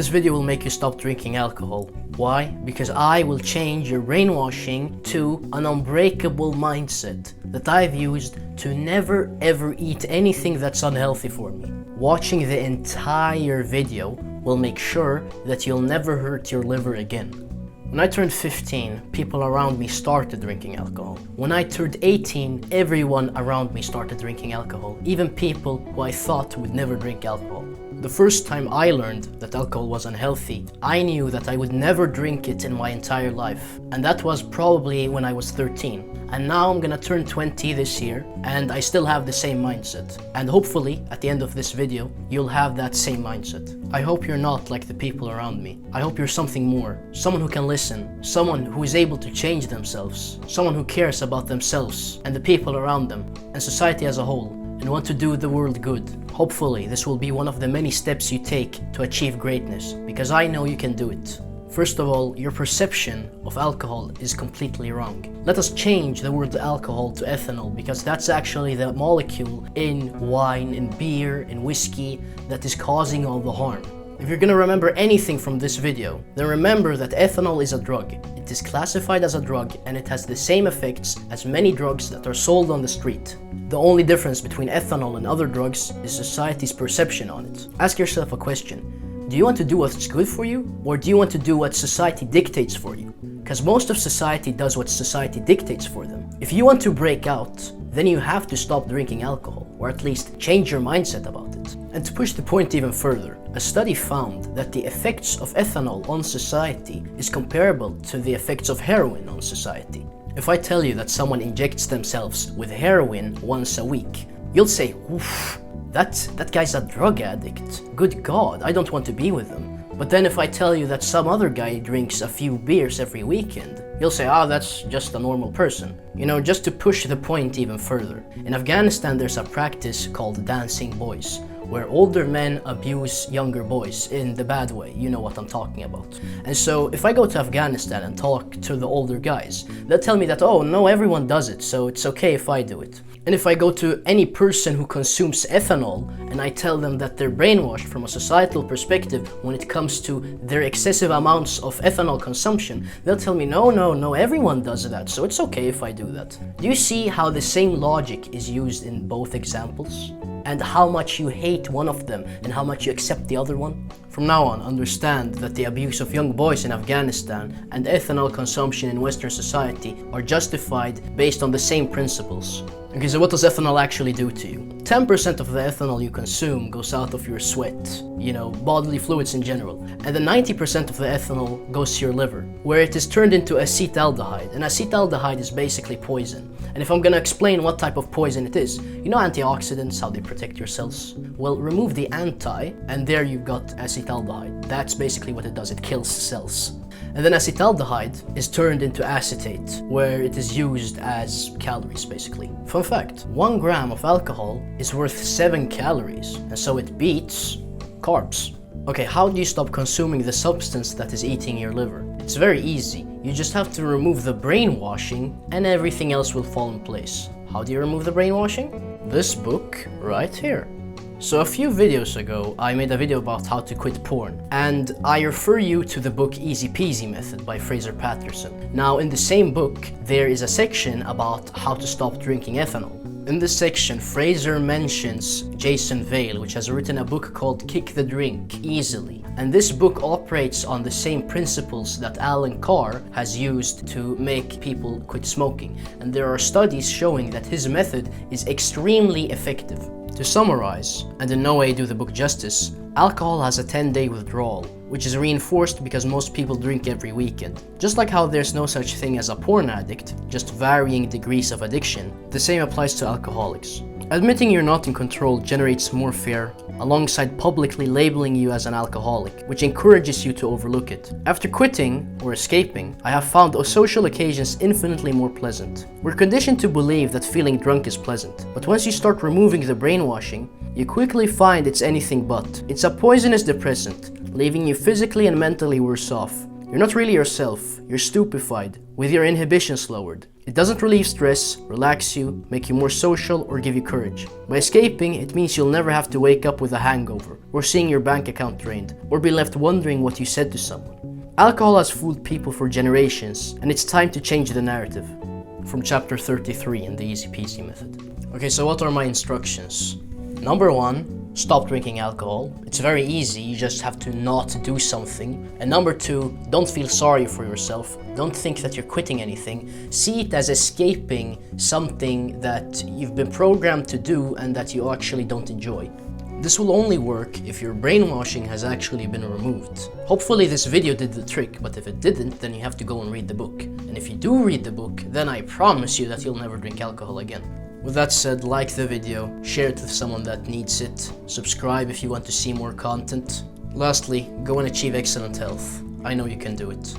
This video will make you stop drinking alcohol. Why? Because I will change your brainwashing to an unbreakable mindset that I've used to never ever eat anything that's unhealthy for me. Watching the entire video will make sure that you'll never hurt your liver again. When I turned 15, people around me started drinking alcohol. When I turned 18, everyone around me started drinking alcohol, even people who I thought would never drink alcohol. The first time I learned that alcohol was unhealthy, I knew that I would never drink it in my entire life. And that was probably when I was 13. And now I'm gonna turn 20 this year, and I still have the same mindset. And hopefully, at the end of this video, you'll have that same mindset. I hope you're not like the people around me. I hope you're something more. Someone who can listen. Someone who is able to change themselves. Someone who cares about themselves and the people around them, and society as a whole, and want to do the world good. Hopefully, this will be one of the many steps you take to achieve greatness, because I know you can do it. First of all, your perception of alcohol is completely wrong. Let us change the word alcohol to ethanol, because that's actually the molecule in wine, in beer, in whiskey that is causing all the harm. If you're gonna remember anything from this video, then remember that ethanol is a drug. It is classified as a drug, and it has the same effects as many drugs that are sold on the street. The only difference between ethanol and other drugs is society's perception on it. Ask yourself a question. Do you want to do what's good for you, or do you want to do what society dictates for you? Because most of society does what society dictates for them. If you want to break out, then you have to stop drinking alcohol, or at least change your mindset about it. And to push the point even further, a study found that the effects of ethanol on society is comparable to the effects of heroin on society. If I tell you that someone injects themselves with heroin once a week, you'll say, oof, that guy's a drug addict. Good God, I don't want to be with him. But then if I tell you that some other guy drinks a few beers every weekend, you'll say, that's just a normal person. You know, just to push the point even further. In Afghanistan, there's a practice called dancing boys, where older men abuse younger boys in the bad way. You know what I'm talking about. And so if I go to Afghanistan and talk to the older guys, they'll tell me that, oh no, everyone does it, so it's okay if I do it. And if I go to any person who consumes ethanol and I tell them that they're brainwashed from a societal perspective when it comes to their excessive amounts of ethanol consumption, they'll tell me, no, everyone does that, so it's okay if I do that. Do you see how the same logic is used in both examples? And how much you hate one of them and how much you accept the other one? From now on, understand that the abuse of young boys in Afghanistan and ethanol consumption in Western society are justified based on the same principles. Okay, so what does ethanol actually do to you? 10% of the ethanol you consume goes out of your sweat, bodily fluids in general. And then 90% of the ethanol goes to your liver, where it is turned into acetaldehyde. And acetaldehyde is basically poison. And if I'm gonna explain what type of poison it is, antioxidants, how they protect your cells? Well, remove the anti, and there you've got acetaldehyde. That's basically what it does, it kills cells. And then acetaldehyde is turned into acetate, where it is used as calories, basically. Fun fact, 1 gram of alcohol is worth 7 calories, and so it beats carbs. Okay, how do you stop consuming the substance that is eating your liver? It's very easy. You just have to remove the brainwashing, and everything else will fall in place. How do you remove the brainwashing? This book right here. So a few videos ago, I made a video about how to quit porn, and I refer you to the book EasyPeasyMethod by Fraser Patterson. Now, in the same book, there is a section about how to stop drinking ethanol. In this section, Fraser mentions Jason Vale, which has written a book called Kick the Drink Easily. And this book operates on the same principles that Alan Carr has used to make people quit smoking. And there are studies showing that his method is extremely effective. To summarize, and in no way do the book justice, alcohol has a 10-day withdrawal, which is reinforced because most people drink every weekend. Just like how there's no such thing as a porn addict, just varying degrees of addiction, the same applies to alcoholics. Admitting you're not in control generates more fear, alongside publicly labeling you as an alcoholic, which encourages you to overlook it. After quitting, or escaping, I have found social occasions infinitely more pleasant. We're conditioned to believe that feeling drunk is pleasant, but once you start removing the brainwashing, you quickly find it's anything but. It's a poisonous depressant, leaving you physically and mentally worse off. You're not really yourself, you're stupefied, with your inhibitions lowered. It doesn't relieve stress, relax you, make you more social, or give you courage. By escaping, it means you'll never have to wake up with a hangover, or seeing your bank account drained, or be left wondering what you said to someone. Alcohol has fooled people for generations, and it's time to change the narrative. From chapter 33 in the Easy Peasy Method. Okay, so what are my instructions? Number 1, stop drinking alcohol. It's very easy, you just have to not do something. And number 2, don't feel sorry for yourself. Don't think that you're quitting anything. See it as escaping something that you've been programmed to do and that you actually don't enjoy. This will only work if your brainwashing has actually been removed. Hopefully this video did the trick, but if it didn't, then you have to go and read the book. And if you do read the book, then I promise you that you'll never drink alcohol again. With that said, like the video, share it with someone that needs it, subscribe if you want to see more content. Lastly, go and achieve excellent health. I know you can do it.